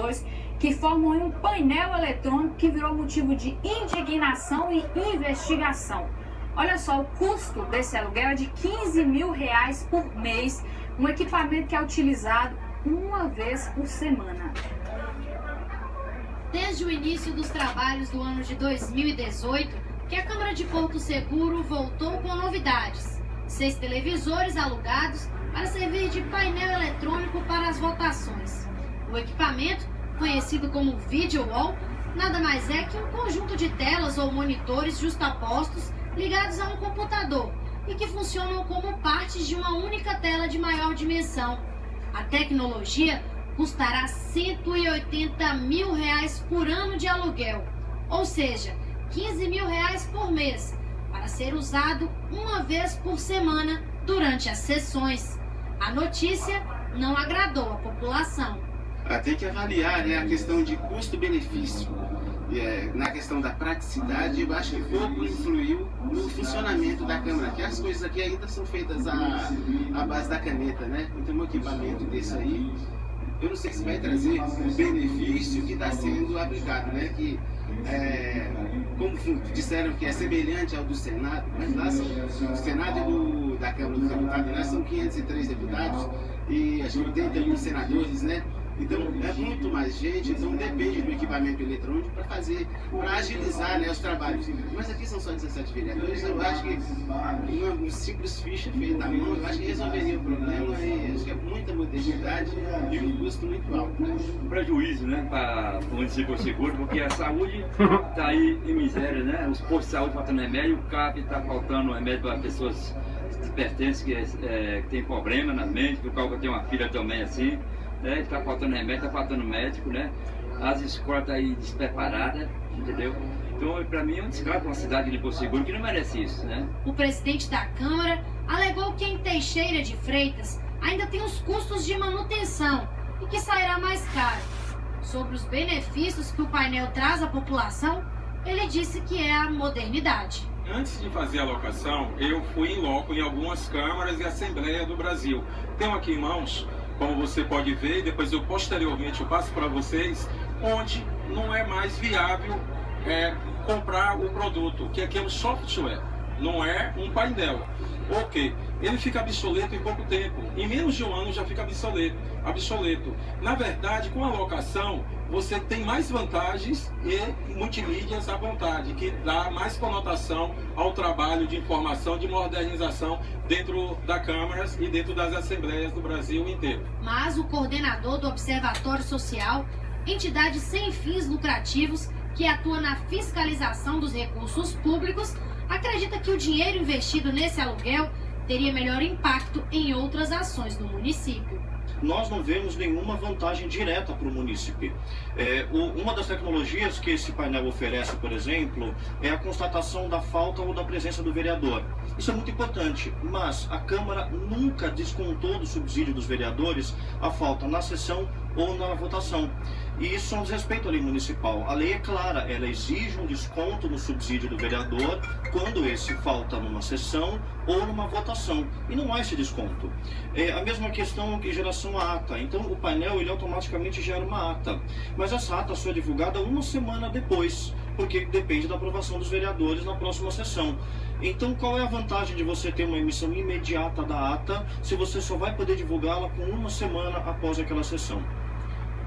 vereadores que formam um painel eletrônico que virou motivo de indignação e investigação. Olha só, o custo desse aluguel é de R$15 mil por mês, um equipamento que é utilizado uma vez por semana. Desde o início dos trabalhos do ano de 2018, que a Câmara de Porto Seguro voltou com novidades. 6 televisores alugados para servir de painel eletrônico para as votações. O equipamento, conhecido como Video Wall, nada mais é que um conjunto de telas ou monitores justapostos ligados a um computador e que funcionam como partes de uma única tela de maior dimensão. A tecnologia custará R$180 mil por ano de aluguel, ou seja, R$15 mil por mês, para ser usado uma vez por semana durante as sessões. A notícia não agradou a população. Tem que avaliar, né, a questão de custo-benefício. Na questão da praticidade, eu acho que pouco influiu no funcionamento da Câmara, que as coisas aqui ainda são feitas à base da caneta, né? Então, um equipamento desse aí, eu não sei se vai trazer o benefício que está sendo aplicado, né? Que, como disseram que é semelhante ao do Senado, mas lá são, o Senado e da Câmara dos Deputados, né, são 503 deputados e acho que 81 senadores, né? Então é muito mais gente, então depende do equipamento eletrônico para agilizar, né, os trabalhos. Mas aqui são só 17 vereadores, eu acho que uma simples ficha feita à mão, eu acho que resolveria o problema e acho que é muita modernidade e um custo muito alto. Né? Um prejuízo, né, para o município seguro, porque a saúde está aí em miséria, né? Os postos de saúde faltando remédio, o CAP está faltando remédio para pessoas que pertencem, que tem problema na mente, por causa que eu tenho uma filha também assim. Está faltando remédio, está faltando médico, né? As escolas estão aí despreparadas, entendeu? Então, para mim, é um descaso uma cidade de Porto Seguro que não merece isso, né? O presidente da Câmara alegou que em Teixeira de Freitas ainda tem os custos de manutenção e que sairá mais caro. Sobre os benefícios que o painel traz à população, ele disse que é a modernidade. Antes de fazer a locação, eu fui em loco em algumas câmaras e Assembleia do Brasil. Tenho aqui em mãos, como você pode ver, e depois eu posteriormente eu passo para vocês, onde não é mais viável comprar o produto, que aqui é um software, não é um painel. Ok, ele fica obsoleto em pouco tempo, em menos de um ano já fica obsoleto. Na verdade, com a locação, você tem mais vantagens e multimídias à vontade, que dá mais conotação ao trabalho de informação, de modernização dentro da Câmara e dentro das Assembleias do Brasil inteiro. Mas o coordenador do Observatório Social, entidade sem fins lucrativos que atua na fiscalização dos recursos públicos, acredita que o dinheiro investido nesse aluguel teria melhor impacto em outras ações do município. Nós não vemos nenhuma vantagem direta para o munícipe. Uma das tecnologias que esse painel oferece, por exemplo, é a constatação da falta ou da presença do vereador. Isso é muito importante, mas a Câmara nunca descontou do subsídio dos vereadores a falta na sessão ou na votação. E isso é um desrespeito à lei municipal. A lei é clara, ela exige um desconto no subsídio do vereador quando esse falta numa sessão ou numa votação. E não há esse desconto. A mesma questão em geração à ata. Então o painel ele automaticamente gera uma ata. Mas essa ata só é divulgada uma semana depois, porque depende da aprovação dos vereadores na próxima sessão. Então qual é a vantagem de você ter uma emissão imediata da ata se você só vai poder divulgá-la com uma semana após aquela sessão?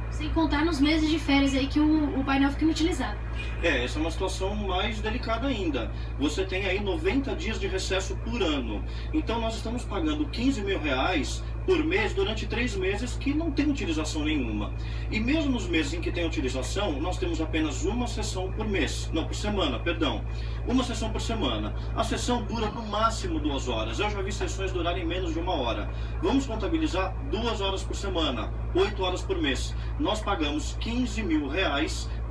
Sem contar nos meses de férias aí que o painel fica inutilizado. Essa é uma situação mais delicada ainda. Você tem aí 90 dias de recesso por ano. Então nós estamos pagando R$15 mil por mês durante 3 meses que não tem utilização nenhuma. E mesmo nos meses em que tem utilização, nós temos apenas uma sessão por mês. Não, por semana, perdão. Uma sessão por semana. A sessão dura no máximo 2 horas. Eu já vi sessões durarem menos de 1 hora. Vamos contabilizar 2 horas por semana, 8 horas por mês. Nós pagamos R$15 mil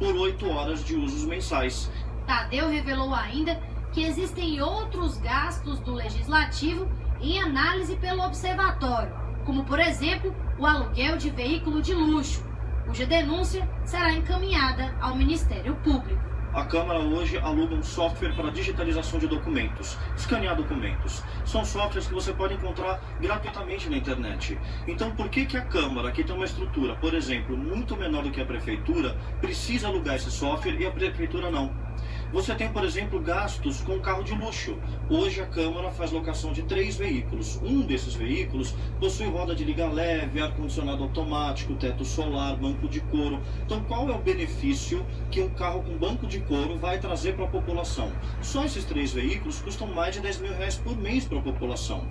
por 8 horas de usos mensais. Tadeu revelou ainda que existem outros gastos do Legislativo em análise pelo Observatório, como, por exemplo, o aluguel de veículo de luxo, cuja denúncia será encaminhada ao Ministério Público. a Câmara hoje aluga um software para digitalização de documentos, escanear documentos. São softwares que você pode encontrar gratuitamente na internet. Então, por que a Câmara, que tem uma estrutura, por exemplo, muito menor do que a Prefeitura, precisa alugar esse software e a Prefeitura não? Você tem, por exemplo, gastos com carro de luxo. Hoje a Câmara faz locação de 3 veículos. Um desses veículos possui roda de liga leve, ar-condicionado automático, teto solar, banco de couro. Então, qual é o benefício que um carro com banco de couro vai trazer para a população? Só esses 3 veículos custam mais de R$10.000 por mês para a população.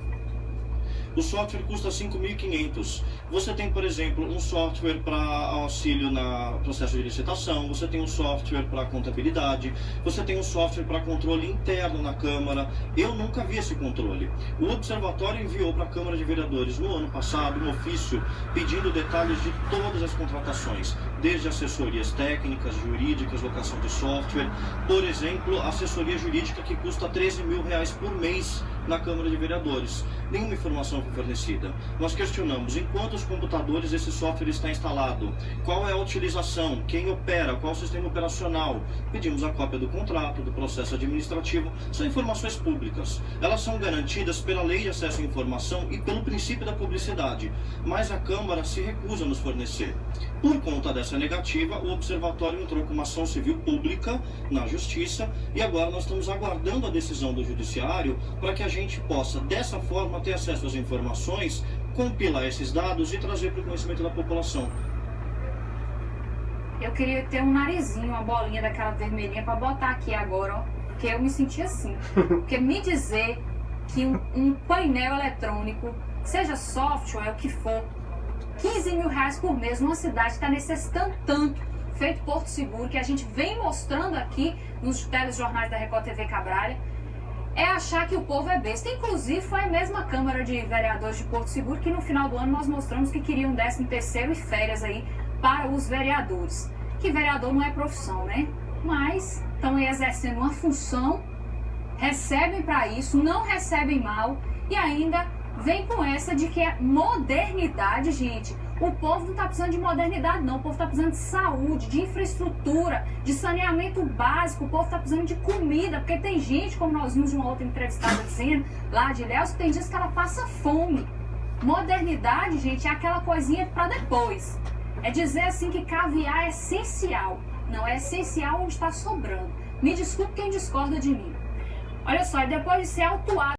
O software custa 5.500. Você tem, por exemplo, um software para auxílio no processo de licitação, você tem um software para contabilidade, você tem um software para controle interno na Câmara. Eu nunca vi esse controle. O Observatório enviou para a Câmara de Vereadores no ano passado um ofício pedindo detalhes de todas as contratações, desde assessorias técnicas, jurídicas, locação de software. Por exemplo, assessoria jurídica que custa R$13.000 por mês na Câmara de Vereadores. Nenhuma informação foi fornecida. Nós questionamos em quantos computadores esse software está instalado, qual é a utilização, quem opera, qual o sistema operacional. Pedimos a cópia do contrato, do processo administrativo. São informações públicas. Elas são garantidas pela Lei de Acesso à Informação e pelo princípio da publicidade, mas a Câmara se recusa a nos fornecer. Por conta dessa negativa, o Observatório entrou com uma ação civil pública na Justiça e agora nós estamos aguardando a decisão do Judiciário para que a gente possa, dessa forma, ter acesso às informações, compilar esses dados e trazer para o conhecimento da população. Eu queria ter um narizinho, uma bolinha daquela vermelhinha para botar aqui agora, ó, porque eu me senti assim. Porque me dizer que um painel eletrônico, seja software, o que for, R$15.000 por mês numa cidade que está necessitando tanto, feito Porto Seguro, que a gente vem mostrando aqui nos telejornais da Record TV Cabralha, é achar que o povo é besta. Inclusive, foi a mesma Câmara de Vereadores de Porto Seguro que no final do ano nós mostramos que queriam 13º e férias aí para os vereadores. Que vereador não é profissão, né? Mas estão aí exercendo uma função, recebem para isso, não recebem mal e ainda vem com essa de que é modernidade, gente. O povo não está precisando de modernidade, não. O povo está precisando de saúde, de infraestrutura, de saneamento básico. O povo está precisando de comida, porque tem gente, como nós vimos de uma outra entrevistada dizendo, lá de Ilhéus, que tem dias que ela passa fome. Modernidade, gente, é aquela coisinha para depois. É dizer assim que caviar é essencial. Não é essencial onde está sobrando. Me desculpe quem discorda de mim. Olha só, e depois de ser autuado